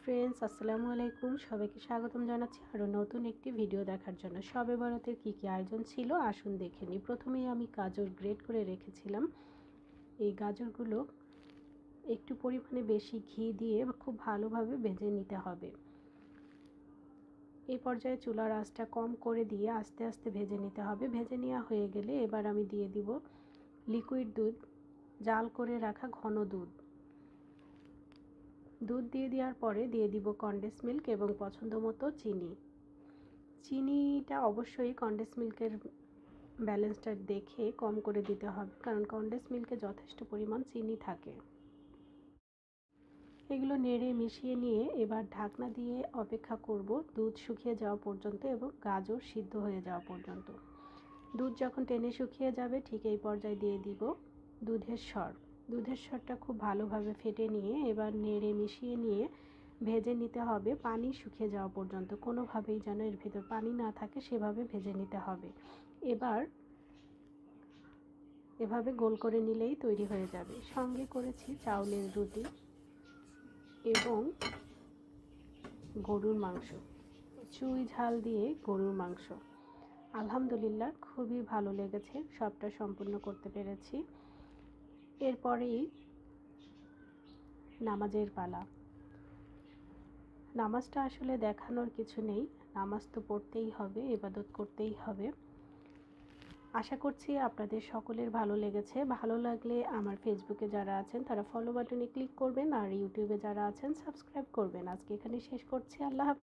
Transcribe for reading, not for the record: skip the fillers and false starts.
Friends, আসসালামু আলাইকুম। সবাইকে স্বাগতম জানাচ্ছি আরও নতুন একটি ভিডিও দেখার জন্য। শবে বরাতের কী কী আয়োজন ছিল আসুন দেখে নিই। প্রথমেই আমি গাজর গ্রেট করে রেখেছিলাম। এই গাজরগুলো একটু পরিমাণে বেশি ঘি দিয়ে খুব ভালোভাবে ভেজে নিতে হবে। এই পর্যায়ে চুলার আঁচটা কম করে দিয়ে আস্তে আস্তে ভেজে নিতে হবে। ভেজে নেওয়া হয়ে গেলে এবার আমি দিয়ে দিব লিকুইড দুধ, জাল করে রাখা ঘন দুধ। দুধ দিয়ে দেওয়ার পরে দিয়ে দিব কনডেন্স মিল্ক এবং পছন্দ মতো চিনি। চিনিটা অবশ্যই কনডেন্স মিল্কের ব্যালেন্সটা দেখে কম করে দিতে হবে, কারণ কনডেন্স মিল্কে যথেষ্ট পরিমাণ চিনি থাকে। এগুলো নেড়ে মিশিয়ে নিয়ে এবার ঢাকনা দিয়ে অপেক্ষা করব দুধ শুকিয়ে যাওয়া পর্যন্ত এবং গাজর সিদ্ধ হয়ে যাওয়া পর্যন্ত। দুধ যখন টেনে শুকিয়ে যাবে ঠিক এই পর্যায়ে দিয়ে দিব দুধের স্বর। দুধের স্বরটা খুব ভালোভাবে ফেটে নিয়ে এবার নেড়ে মিশিয়ে নিয়ে ভেজে নিতে হবে পানি শুকিয়ে যাওয়া পর্যন্ত। কোনোভাবেই যেন এর ভিতর পানি না থাকে সেভাবে ভেজে নিতে হবে। এবার এভাবে গোল করে নিলেই তৈরি হয়ে যাবে। সঙ্গে করেছি চাউলের রুটি এবং গরুর মাংস, চুই ঝাল দিয়ে গরুর মাংস। আলহামদুলিল্লাহ খুবই ভালো লেগেছে, সবটা সম্পূর্ণ করতে পেরেছি। এরপরেই নামাজের পালা। নামাজটা আসলে দেখানোর কিছু নেই, নামাজ তো পড়তেই হবে, ইবাদত করতেই হবে। আশা করছি আপনাদের সকলের ভালো লেগেছে। ভালো লাগলে আমার ফেসবুকে যারা আছেন তারা ফলো বাটনে ক্লিক করবেন, আর ইউটিউবে যারা আছেন সাবস্ক্রাইব করবেন। আজকে এখানে শেষ করছি। আল্লাহ হাফেজ।